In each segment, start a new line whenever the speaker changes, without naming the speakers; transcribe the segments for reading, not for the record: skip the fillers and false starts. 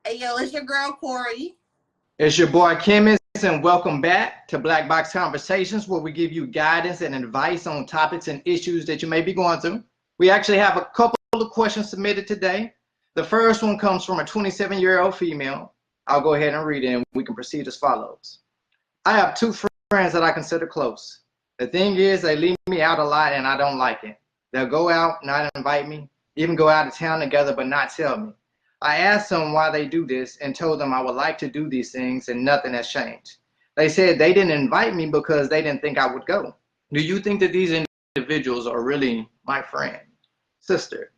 Hey, yo, it's your girl, Corey.
It's your boy Chemist, and welcome back to Black Box Conversations, where we give you guidance and advice on topics and issues that you may be going through. We actually have a couple of questions submitted today. The first one comes from a 27-year-old female. I'll go ahead and read it, and we can proceed as follows. I have two friends that I consider close. The thing is, they leave me out a lot, and I don't like it. They'll go out, not invite me, even go out of town together, but not tell me. I asked them why they do this and told them I would like to do these things, and nothing has changed. They said they didn't invite me because they didn't think I would go. Do you think that these individuals are really my friend? Sister,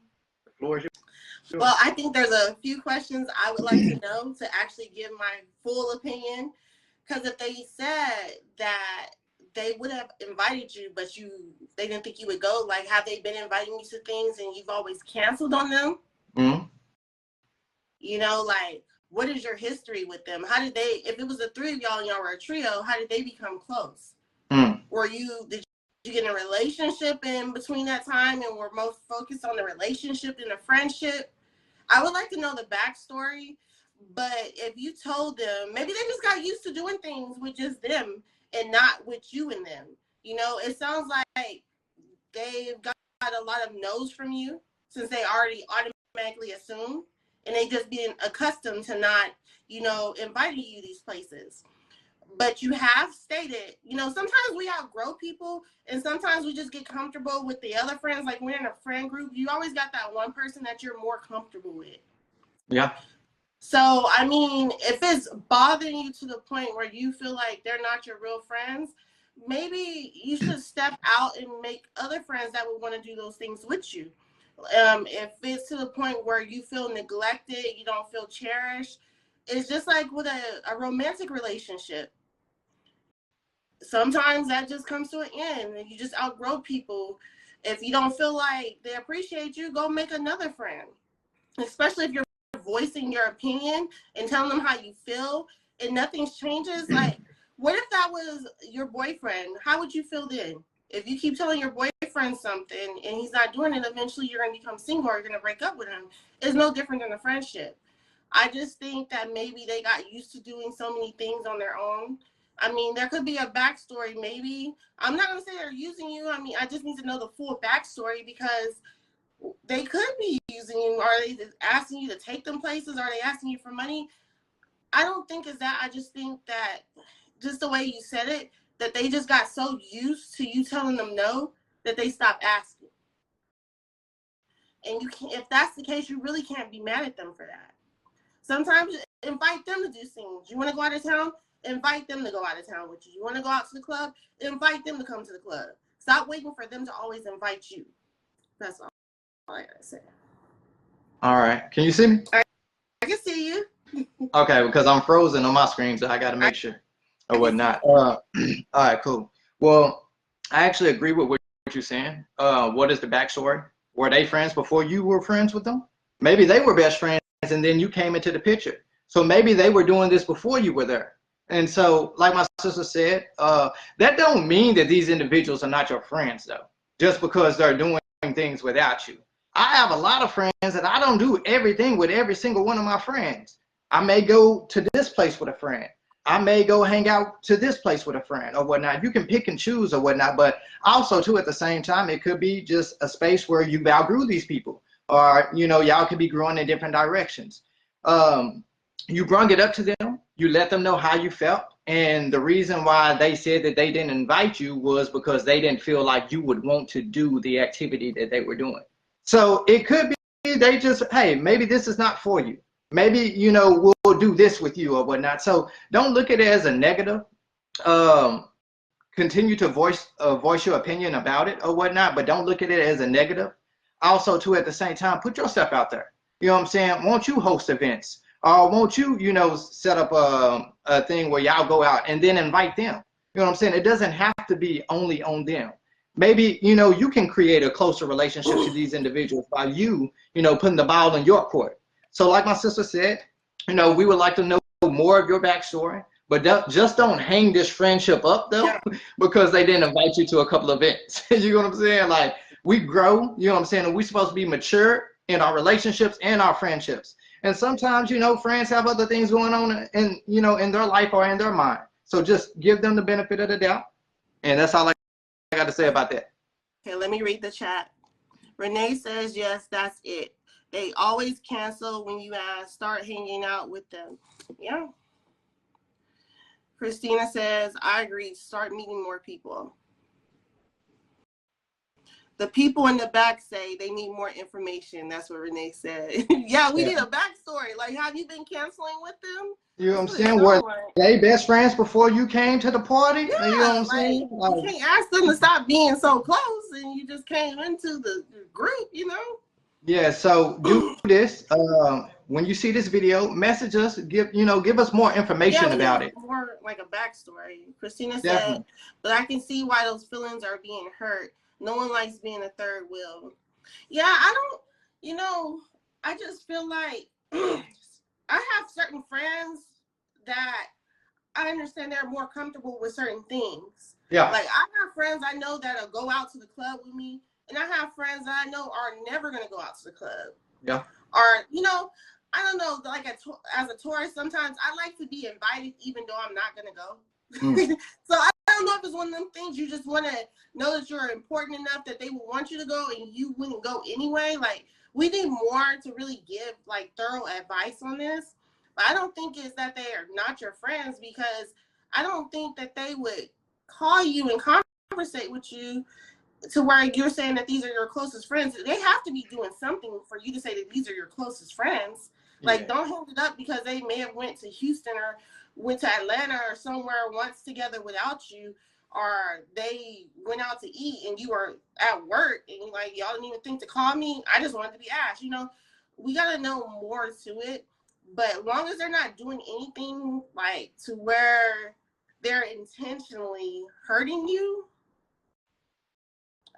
the floor is yours.
Well, I think there's a few questions I would like to know to actually give my full opinion. Because if they said that they would have invited you, but they didn't think you would go, like, have they been inviting you to things and you've always canceled on them?
Mm-hmm.
You know, like, what is your history with them? How did they, if it was the three of y'all and y'all were a trio, how did they become close? Did you get in a relationship in between that time and were most focused on the relationship and the friendship? I would like to know the backstory, but if you told them, maybe they just got used to doing things with just them and not with you and them. You know, it sounds like they've got a lot of no's from you since they already automatically assume. And they just being accustomed to not, inviting you these places. But you have stated, sometimes we outgrow people and sometimes we just get comfortable with the other friends. Like when in a friend group, you always got that one person that you're more comfortable with.
Yeah.
So, I mean, if it's bothering you to the point where you feel like they're not your real friends, maybe you should step out and make other friends that would want to do those things with you. If it's to the point where you feel neglected, you don't feel cherished, it's just like with a romantic relationship. Sometimes that just comes to an end and you just outgrow people. If you don't feel like they appreciate you, go make another friend. Especially if you're voicing your opinion and telling them how you feel and nothing changes. Like, what if that was your boyfriend? How would you feel then? If you keep telling your boyfriend something and he's not doing it, eventually you're going to become single or you're going to break up with him. It's no different than a friendship. I just think that maybe they got used to doing so many things on their own. I mean, there could be a backstory. Maybe, I'm not going to say they're using you. I mean, I just need to know the full backstory because they could be using you. Are they asking you to take them places? Are they asking you for money? I don't think it's that. I just think that just the way you said it, that they just got so used to you telling them no that they stopped asking. And you can't, if that's the case, you really can't be mad at them for that. Sometimes invite them to do things. You want to go out of town? Invite them to go out of town with you. You want to go out to the club? Invite them to come to the club. Stop waiting for them to always invite you. That's all I gotta say.
All right. Can you see me?
I can see you.
Okay, because I'm frozen on my screen, so I got to make sure or whatnot. All right, cool. Well, I actually agree with what you're saying. What is the backstory? Were they friends before you were friends with them? Maybe they were best friends and then you came into the picture. So maybe they were doing this before you were there. And so, like my sister said, that don't mean that these individuals are not your friends, though, just because they're doing things without you. I have a lot of friends that I don't do everything with every single one of my friends. I may go to this place with a friend. I may go hang out to this place with a friend or whatnot. You can pick and choose or whatnot, but also too at the same time, it could be just a space where you outgrew these people, or y'all could be growing in different directions. You brought it up to them. You let them know how you felt, and the reason why they said that they didn't invite you was because they didn't feel like you would want to do the activity that they were doing. So it could be they just, hey, maybe this is not for you. Maybe, we'll do this with you or whatnot. So don't look at it as a negative. Continue to voice your opinion about it or whatnot, but don't look at it as a negative. Also, too, at the same time, put yourself out there. You know what I'm saying? Won't you host events? Or won't you, set up a thing where y'all go out and then invite them? You know what I'm saying? It doesn't have to be only on them. Maybe, you can create a closer relationship to these individuals by you, putting the ball in your court. So like my sister said, we would like to know more of your backstory, but just don't hang this friendship up, though, because they didn't invite you to a couple of events. You know what I'm saying? Like, we grow, you know what I'm saying? And we're supposed to be mature in our relationships and our friendships. And sometimes, friends have other things going on in their life or in their mind. So just give them the benefit of the doubt. And that's all I got to say about that.
Okay, let me read the chat. Renee says, yes, that's it. They always cancel when you ask, start hanging out with them. Yeah. Christina says, I agree, start meeting more people. The people in the back say they need more information. That's what Renee said. Yeah, we need a backstory. Like, have you been canceling with them?
You know what I'm saying? Were they best friends before you came to the party?
Yeah,
you know what I'm saying?
You can't ask them to stop being so close and you just came into the group,
Yeah, so do this. When you see this video, message us, give us more information about it.
More like a backstory. Christina
Definitely.
said, but I can see why those feelings are being hurt. No one likes being a third wheel. Yeah, I don't, I just feel like I have certain friends that I understand they're more comfortable with certain things.
Yeah.
Like, I have friends I know that'll go out to the club with me, and I have friends that I know are never going to go out to the club.
Yeah.
Or, I don't know, like as a tourist, sometimes I like to be invited even though I'm not going to go. So I don't know if it's one of them things you just want to know that you're important enough that they will want you to go and you wouldn't go anyway. Like, we need more to really give, like, thorough advice on this. But I don't think it's that they are not your friends, because I don't think that they would call you and conversate with you to where you're saying that these are your closest friends. They have to be doing something for you to say that these are your closest friends. Like, don't hold it up because they may have went to Houston or went to Atlanta or somewhere once together without you, or they went out to eat and you were at work and you're like, y'all didn't even think to call me. I just wanted to be asked. We got to know more to it. But as long as they're not doing anything like to where they're intentionally hurting you,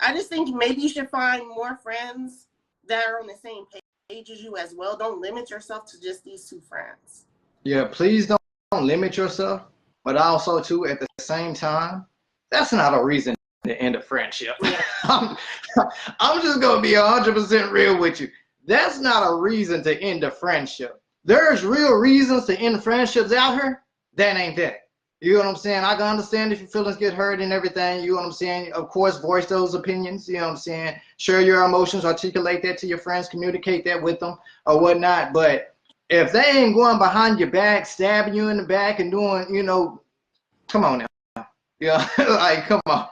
I just think maybe you should find more friends that are on the same page as you as well. Don't limit yourself to just these two friends.
Yeah, please don't limit yourself. But also, too, at the same time, that's not a reason to end a friendship.
Yeah.
I'm just going to be 100% real with you. That's not a reason to end a friendship. There's real reasons to end friendships out here. That ain't that. You know what I'm saying? I can understand if your feelings get hurt and everything. You know what I'm saying? Of course, voice those opinions. You know what I'm saying? Share your emotions, articulate that to your friends, communicate that with them or whatnot. But if they ain't going behind your back, stabbing you in the back and doing, come on now. Yeah, like, come on.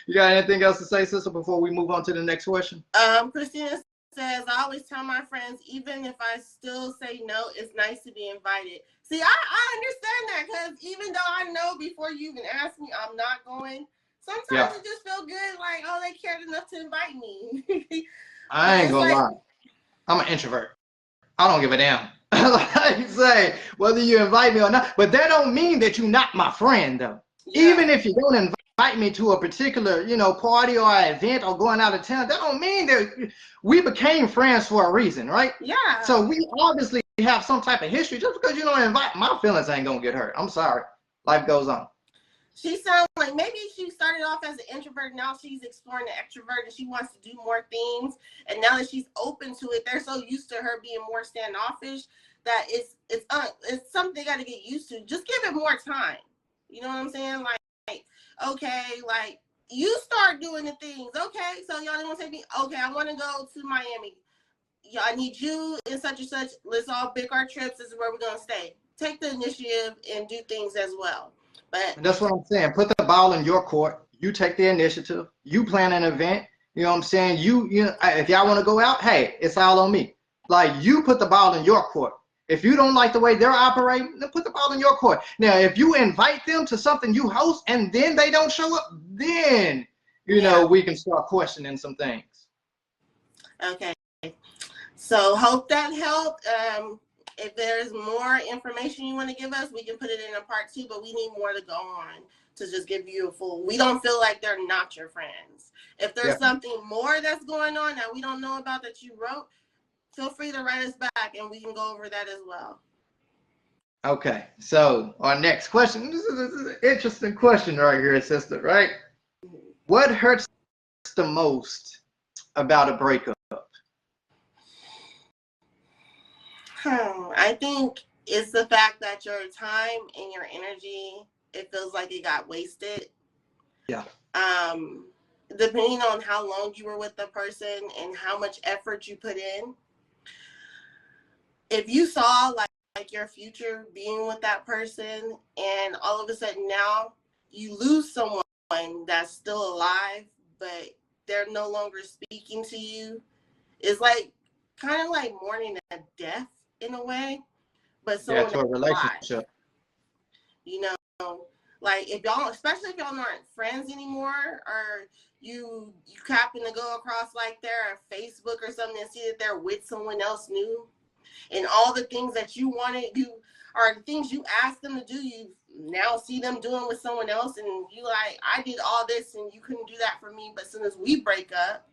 You got anything else to say, sister, before we move on to the next question?
Christina says, I always tell my friends, even if I still say no, it's nice to be invited. See, I understand that, because even though I know before you even ask me, I'm not going, sometimes it just feel good, like, oh, they cared enough to invite me.
I ain't gonna lie. I'm an introvert. I don't give a damn. Like you say, whether you invite me or not. But that don't mean that you're not my friend, though. Yeah. Even if you don't invite me to a particular, party or event or going out of town, that don't mean that we became friends for a reason, right?
Yeah.
So we obviously have some type of history. Just because you don't invite, my feelings ain't gonna get hurt. I'm sorry. Life goes on.
She sounds like maybe she started off as an introvert. Now she's exploring the extrovert and she wants to do more things. And now that she's open to it, they're so used to her being more standoffish that it's something they got to get used to. Just give it more time. You know what I'm saying? Like, okay, like, you start doing the things. Okay, so y'all didn't want to take me. Okay, I want to go to Miami. Y'all, I need you and such and such. Let's all pick our trips. This is where we're going to stay. Take the initiative and do things as well. But
that's what I'm saying. Put the ball in your court. You take the initiative. You plan an event. You know what I'm saying? You if y'all want to go out, hey, it's all on me. Like, you put the ball in your court. If you don't like the way they're operating, then put the ball in your court. Now, if you invite them to something you host and then they don't show up, then, we can start questioning some things.
Okay. So hope that helped. If there's more information you want to give us, we can put it in a part 2, but we need more to go on to just give you a full. We don't feel like they're not your friends. If there's something more that's going on that we don't know about that you wrote, feel free to write us back and we can go over that as well.
Okay, so our next question. This is an interesting question right here, sister, right? What hurts the most about a breakup?
I think it's the fact that your time and your energy, it feels like it got wasted.
Yeah.
Depending on how long you were with the person and how much effort you put in, if you saw like your future being with that person and all of a sudden now you lose someone that's still alive, but they're no longer speaking to you, it's like kind of like mourning a death in a way, but
Yeah,
someone
to a
that's alive.
relationship.
You know, like if y'all, especially if y'all aren't friends anymore, or you happen to go across like their Facebook or something and see that they're with someone else new, and all the things that you wanted, you are things you asked them to do, you now see them doing with someone else, and you like, I did all this and you couldn't do that for me, but as soon as we break up,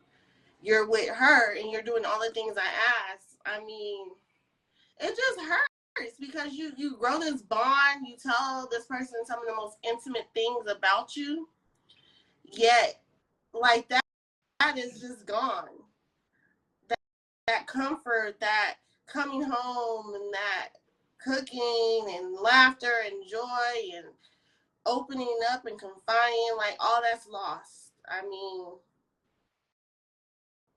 you're with her and you're doing all the things I asked. I mean, it just hurts because you grow this bond, you tell this person some of the most intimate things about you, yet like that is just gone. That comfort, that coming home, and that cooking and laughter and joy and opening up and confiding, like all that's lost. I mean,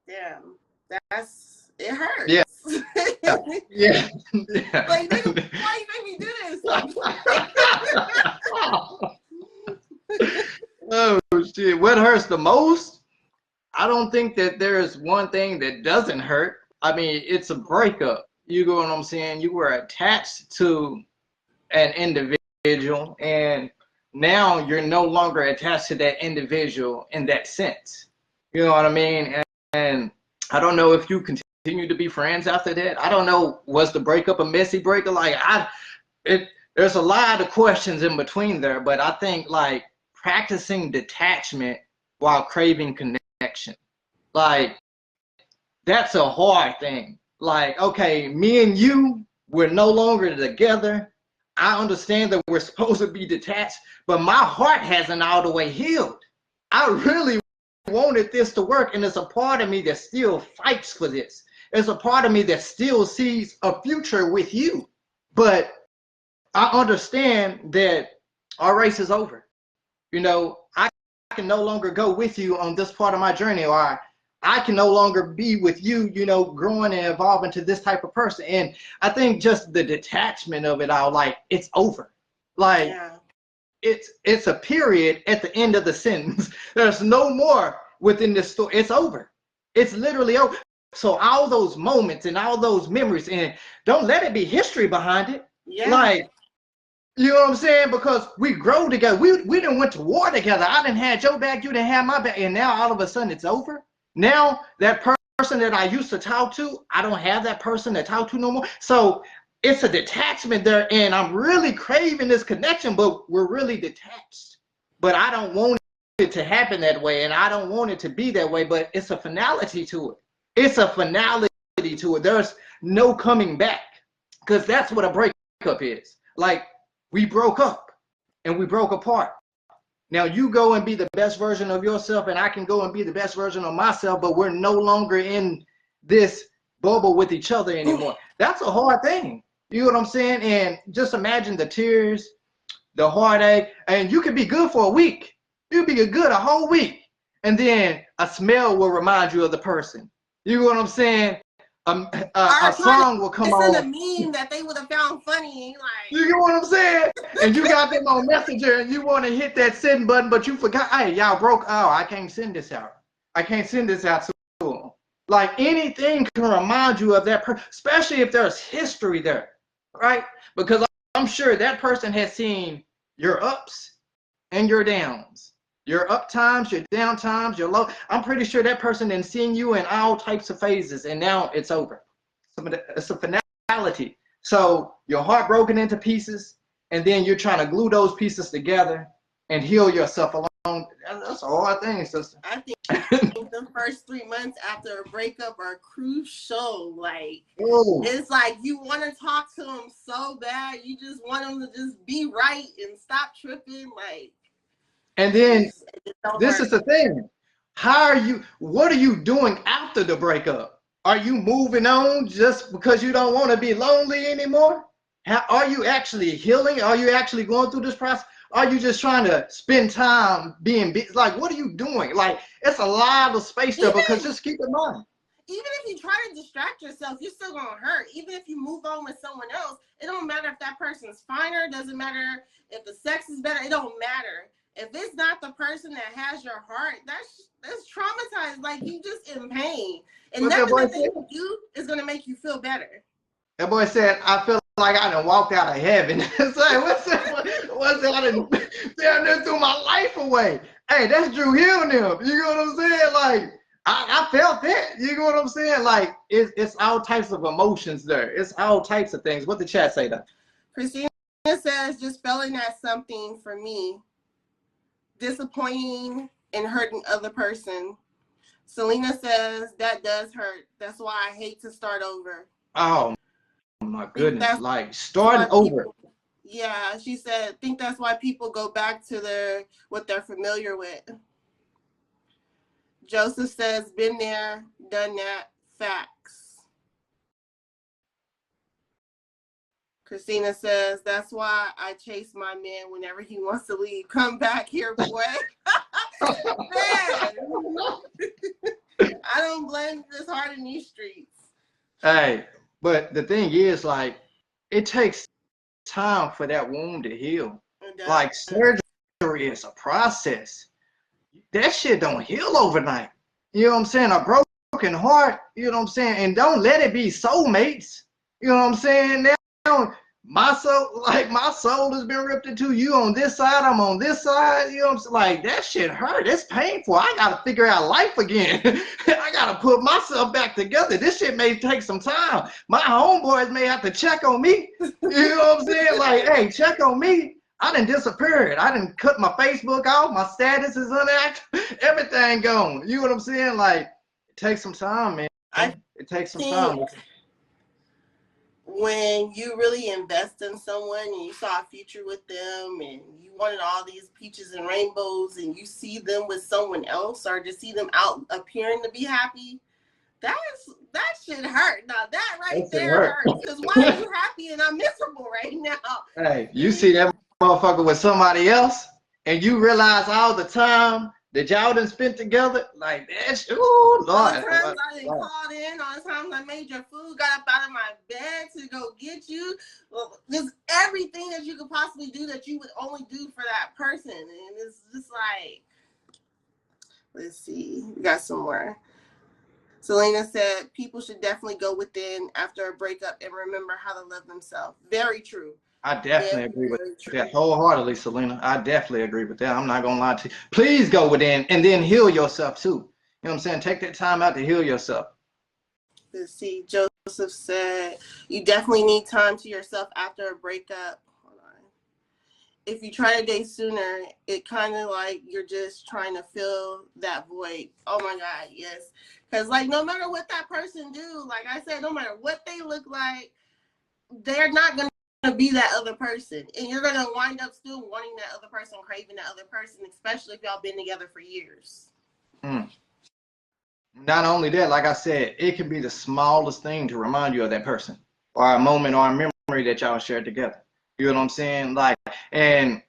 damn, that's it
Yeah.
hurts.
Yeah. Yeah.
Like, nigga, why you make me do this?
Oh shit! What hurts the most? I don't think that there's one thing that doesn't hurt. I mean, it's a breakup. You know what I'm saying? You were attached to an individual, and now you're no longer attached to that individual in that sense. You know what I mean? And I don't know if you continue to be friends after that. I don't know. Was the breakup a messy breakup? There's a lot of questions in between there, but I think like practicing detachment while craving connection, like that's a hard thing. Like, okay, me and you, we're no longer together. I understand that we're supposed to be detached, but my heart hasn't all the way healed. I really wanted this to work, and there's a part of me that still fights for this. There's a part of me that still sees a future with you. But I understand that our race is over. You know, I can no longer go with you on this part of my journey, or I can no longer be with you, you know, growing and evolving to this type of person. And I think just the detachment of it all, like it's over. Like
Yeah.
it's a period at the end of the sentence. There's no more within this story. It's over. It's literally over. So all those moments and all those memories, and don't let it be history behind it.
Yeah.
Like, you know what I'm saying? Because we grow together. We didn't went to war together. I didn't have your back, you didn't have my back, and now all of a sudden it's over. Now that person that I used to talk to, I don't have that person to talk to no more. So it's a detachment there, and I'm really craving this connection, but we're really detached. But I don't want it to happen that way, and I don't want it to be that way, but it's a finality to it. It's a finality to it. There's no coming back, because that's what a breakup is. Like, we broke up and we broke apart. Now you go and be the best version of yourself, and I can go and be the best version of myself, but we're no longer in this bubble with each other anymore. That's a hard thing. You know what I'm saying? And just imagine the tears, the heartache, and you can be good for a week. You can be good a whole week, and then a smell will remind you of the person. You know what I'm saying? A song will come
It's in a
on.
meme that they would have found funny. Like,
You get what I'm saying? And you got them on Messenger and you want to hit that send button, but you forgot, hey, y'all broke. Oh, I can't send this out. I can't send this out to them. Like anything can remind you of that person, especially if there's history there, right? Because I'm sure that person has seen your ups and your downs, your up times, your down times, your low. I'm pretty sure that person has seen you in all types of phases, and now it's over. It's a finality. So your heart broken into pieces, and then you're trying to glue those pieces together and heal yourself along. That's a hard thing, sister.
I think the first 3 months after a breakup are crucial. Like, it's like you want to talk to them so bad, you just want them to just be right and stop tripping. Like,
and then this is the thing. What are you doing after the breakup? Are you moving on just because you don't want to be lonely anymore? Are you actually healing? Are you actually going through this process? Are you just trying to spend time being busy? Like, what are you doing? Like, it's a lot of space there because just keep in mind.
Even if you try to distract yourself, you're still gonna hurt. Even if you move on with someone else, it don't matter if that person's finer. Doesn't matter if the sex is better. It don't matter if it's not the person that has your heart. That's traumatized. Like, you just in pain, and
What that
nothing
boy
that they
said?
can do is gonna make you feel better.
That boy said, I feel like I done walked out of heaven. It's like, what's that? I done down there threw my life away. Hey, that's Drew Hill and them. You know what I'm saying? Like, I felt that. You know what I'm saying? Like, it's all types of emotions there. It's all types of things. What the chat say though?
Christina says, just failing at something for me, disappointing and hurting other person. Selena says, that does hurt. That's why I hate to start over.
Oh my goodness. Like, starting over.
Yeah, she said, think that's why people go back to what they're familiar with. Joseph says, been there, done that, facts. Christina says, that's why I chase my man whenever he wants to leave. Come back here, boy. Man, I don't blame this hard in these streets.
Hey, but the thing is, like, it takes time for that wound to heal. Like, surgery is a process. That shit don't heal overnight. You know what I'm saying? A broken heart, you know what I'm saying? And don't let it be soulmates. You know what I'm saying? Now, my soul has been ripped into. You on this side, I'm on this side. You know what I'm saying? Like, that shit hurt. It's painful. I gotta figure out life again. I gotta put myself back together. This shit may take some time. My homeboys may have to check on me. You know what I'm saying? Like, hey, check on me. I done disappeared. I done cut my Facebook off. My status is inactive. Everything gone. You know what I'm saying? Like, it takes some time, man. It takes some time.
When you really invest in someone and you saw a future with them and you wanted all these peaches and rainbows and you see them with someone else or just see them out appearing to be happy, that shit hurt. Now that right there hurts. Because why are you happy and I'm miserable right now?
Hey, you see that motherfucker with somebody else and you realize all the time that y'all done spent together, like that. Ooh, Lord.
All the times I done called in, all the times I made your food, got up out of my bed to go get you. Well, just everything that you could possibly do that you would only do for that person. And it's just like, let's see, we got some more. Selena said, people should definitely go within after a breakup and remember how to love themselves. Very true.
I definitely agree with that wholeheartedly, Selena. I definitely agree with that. I'm not going to lie to you. Please go within and then heal yourself too. You know what I'm saying? Take that time out to heal yourself.
Let's see. Joseph said, you definitely need time to yourself after a breakup. Hold on. If you try to date sooner, it kind of like you're just trying to fill that void. Oh my God, yes. Because like no matter what that person do, like I said, no matter what they look like, they're not going to be that other person. And you're going to wind up still wanting that other person, craving that other person, especially if y'all been together for years.
Not only that, like I said, it can be the smallest thing to remind you of that person or a moment or a memory that y'all shared together. You know what I'm saying? Like, and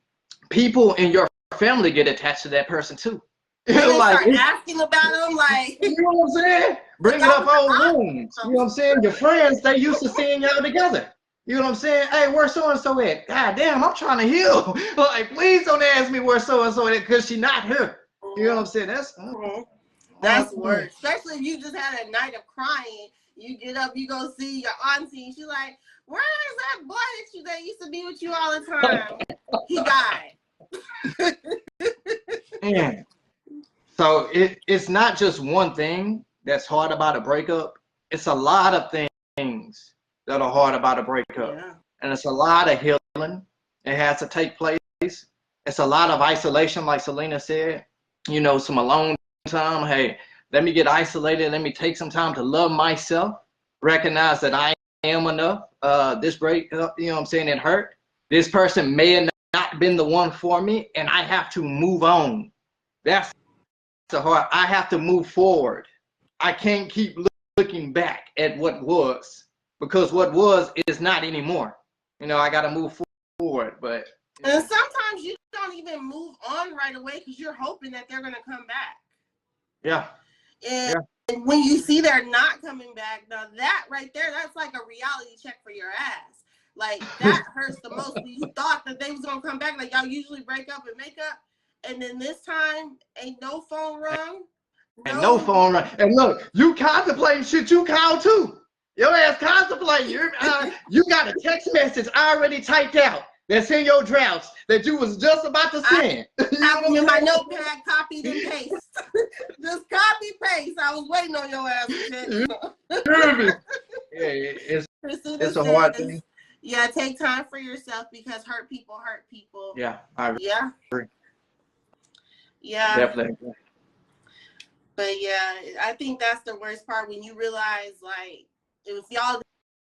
people in your family get attached to that person too.
They like, start asking about them, like,
you know what I'm saying? Bringing up old wounds. You know what I'm saying? Your friends, they used to seeing y'all together. You know what I'm saying? Hey, where's so-and-so at? God damn, I'm trying to heal. Like, please don't ask me where so-and-so at because she's not here. You know what I'm saying?
That's worse. Especially if you just had a night of crying. You get up, you go see your auntie, and she's like, where is that boy that used to be with you all the time? He died.
Man. So it's not just one thing that's hard about a breakup. It's a lot of things that are hard about a breakup. Yeah. And it's a lot of healing. It has to take place. It's a lot of isolation, like Selena said. You know, some alone time. Hey, let me get isolated. Let me take some time to love myself. Recognize that I am enough. This breakup, you know what I'm saying, it hurt. This person may have not been the one for me, and I have to move on. That's the hard. I have to move forward. I can't keep looking back at what was, because what was is not anymore. You know, I got to move forward, but.
Yeah. And sometimes you don't even move on right away because you're hoping that they're going to come back.
Yeah.
And when you see they're not coming back, now that right there, that's like a reality check for your ass. Like, that hurts the most. You thought that they was going to come back. Like, y'all usually break up and make up. And then this time, ain't no phone rung.
And no phone rung. And look, you contemplating shit you call too. Your ass contemplating. You got a text message already typed out that's in your drafts that you was just about to send.
I have them in my notepad, copied and paste. Just copy, paste. I was waiting on your ass.
Yeah, it's a hard thing.
Yeah, take time for yourself because hurt people hurt people.
Yeah, I agree.
Yeah.
Definitely.
But yeah, I think that's the worst part when you realize, like, if y'all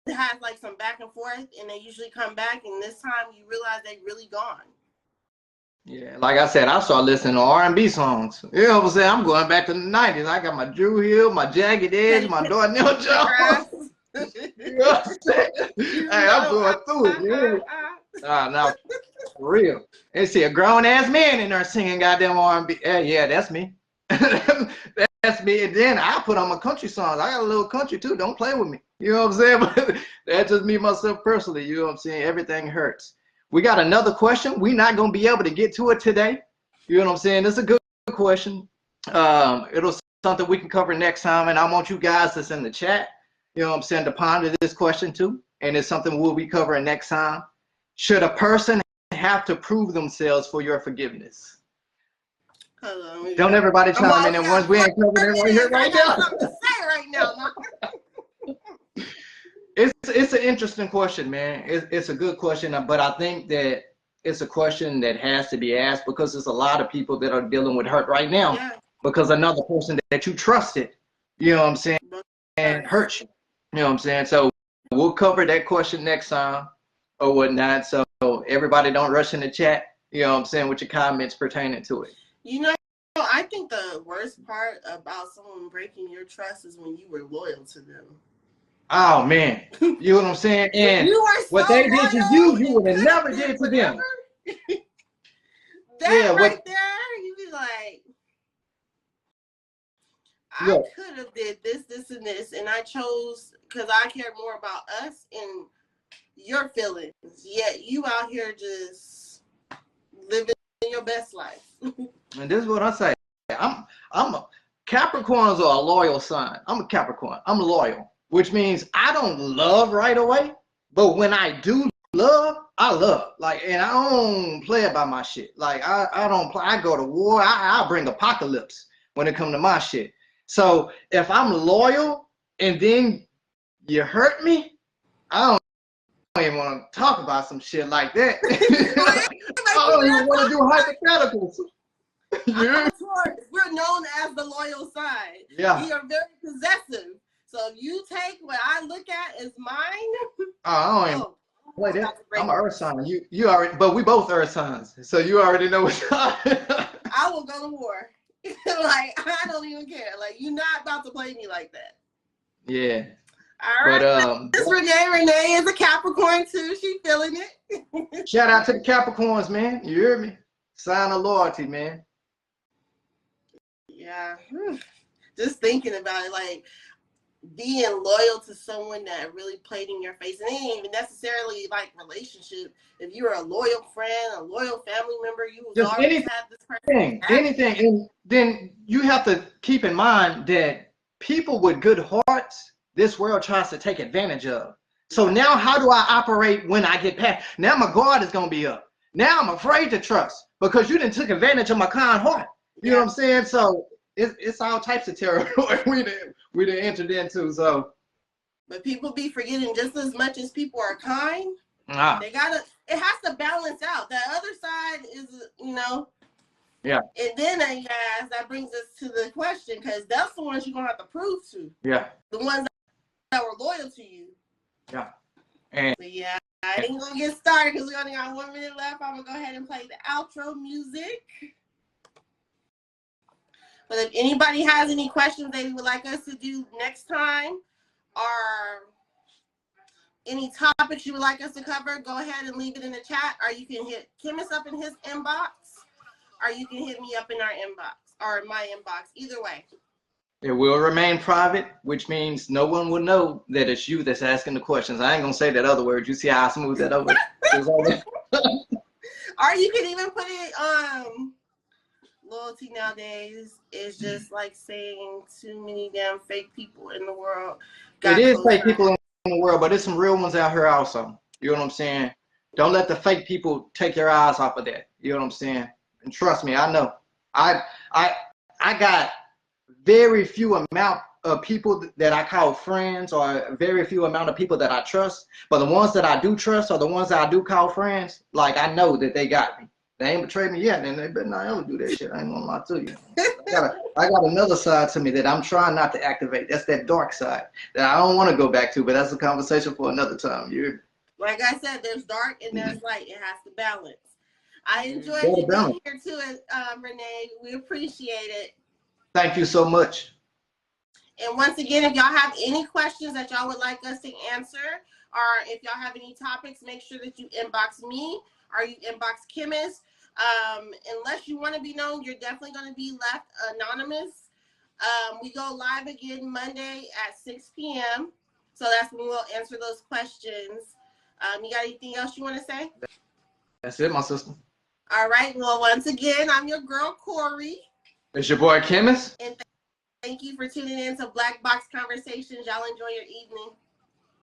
had like some back and forth and they usually come back and this time you realize they really gone.
Yeah, like I said, I started listening to R&B songs. You know what I'm saying? I'm going back to the 90s. I got my Drew Hill, my Jagged Edge, my Darnell Jones. You know what I'm saying? Hey, I'm going through it. Yeah. Now, for real. And see a grown-ass man in there singing goddamn R&B. Yeah, that's me. That's me. And then I put on my country songs. I got a little country too. Don't play with me. You know what I'm saying? But that's just me, myself, personally. You know what I'm saying? Everything hurts. We got another question. We're not going to be able to get to it today. You know what I'm saying? It's a good question. It'll be something we can cover next time. And I want you guys that's in the chat, you know what I'm saying, to ponder this question too. And it's something we'll be covering next time. Should a person have to prove themselves for your forgiveness? Don't everybody chime in at once. We ain't covering it right here right now.
Something to say right now.
It's an interesting question, man. It's a good question, but I think that it's a question that has to be asked because there's a lot of people that are dealing with hurt right now because another person that you trusted, you know what I'm saying, and hurt you. You know what I'm saying? So we'll cover that question next time or whatnot. So everybody don't rush in the chat, you know what I'm saying, with your comments pertaining to it.
You know, I think the worst part about someone breaking your trust is when you were loyal to them.
Oh man, you know what I'm saying? And what they did to you, you would have never did to them.
That right there, you be like, I could have did this, and this, and I chose because I cared more about us and your feelings. Yet you out here just living your best life.
And this is what I say. Capricorns are a loyal sign. I'm a Capricorn. I'm loyal, which means I don't love right away, but when I do love, I love. Like, and I don't play about my shit. Like, I don't play. I go to war. I bring apocalypse when it comes to my shit. So if I'm loyal and then you hurt me, I don't even want to talk about some shit like that. I don't even want to do hypotheticals.
We're known as the loyal side.
Yeah.
We are very possessive. So if you take what I look at as mine,
I don't even play that. I'm an earth sign. You already, but we both earth signs. So you already know what's
I will go to war. Like, I don't even care. Like, you're not about to play me like that.
Yeah.
All right. But, this Renee is a Capricorn too. She feeling it.
Shout out to the Capricorns, man. You hear me? Sign of loyalty, man.
Yeah. Just thinking about it, like being loyal to someone that really played in your face. And it ain't even necessarily like relationship. If you're a loyal friend, a loyal family member, you was already had this person.
Anything. And then you have to keep in mind that people with good hearts, this world tries to take advantage of. So now how do I operate when I get past? Now my guard is going to be up. Now I'm afraid to trust because you didn't took advantage of my kind heart. You know what I'm saying? So it's all types of territory we done entered into. So,
but people be forgetting just as much as people are kind. They gotta. It has to balance out. The other side is, you know.
Yeah.
And then guys, that brings us to the question because that's the ones you're gonna have to prove to.
Yeah.
The ones that were loyal to you.
Yeah. And
but yeah, I ain't gonna get started because we only got 1 minute left. I'm gonna go ahead and play the outro music. But if anybody has any questions they would like us to do next time, or any topics you would like us to cover, go ahead and leave it in the chat, or you can hit Chemist up in his inbox, or you can hit me up in our inbox, or my inbox, either way.
It will remain private, which means no one will know that it's you that's asking the questions. I ain't gonna say that other word. You see how I smooth that over?
Or you can even put it loyalty nowadays is just like saying too many damn fake people in the world.
It is fake people in the world, but there's some real ones out here also. You know what I'm saying? Don't let the fake people take your eyes off of that. You know what I'm saying? And trust me, I know. I got very few amount of people that I call friends, or very few amount of people that I trust. But the ones that I do trust, or the ones that I do call friends, like I know that they got me. They ain't betrayed me yet, and they better not ever do that shit. I ain't gonna lie to you. I got another side to me that I'm trying not to activate. That's that dark side that I don't want to go back to, but that's a conversation for another time.
Like I said, there's dark and there's light. It has to balance. I enjoyed you being here too, Renee. We appreciate it.
Thank you so much.
And once again, if y'all have any questions that y'all would like us to answer, or if y'all have any topics, make sure that you inbox me or you inbox Chemist. Unless you want to be known, you're definitely going to be left anonymous. We go live again Monday at 6 p.m. So that's when we'll answer those questions. You got anything else you want to say?
That's it, my sister.
All right. Well, once again, I'm your girl, Corey.
It's your boy, Chemist.
And thank you for tuning in to Black Box Conversations. Y'all enjoy your evening.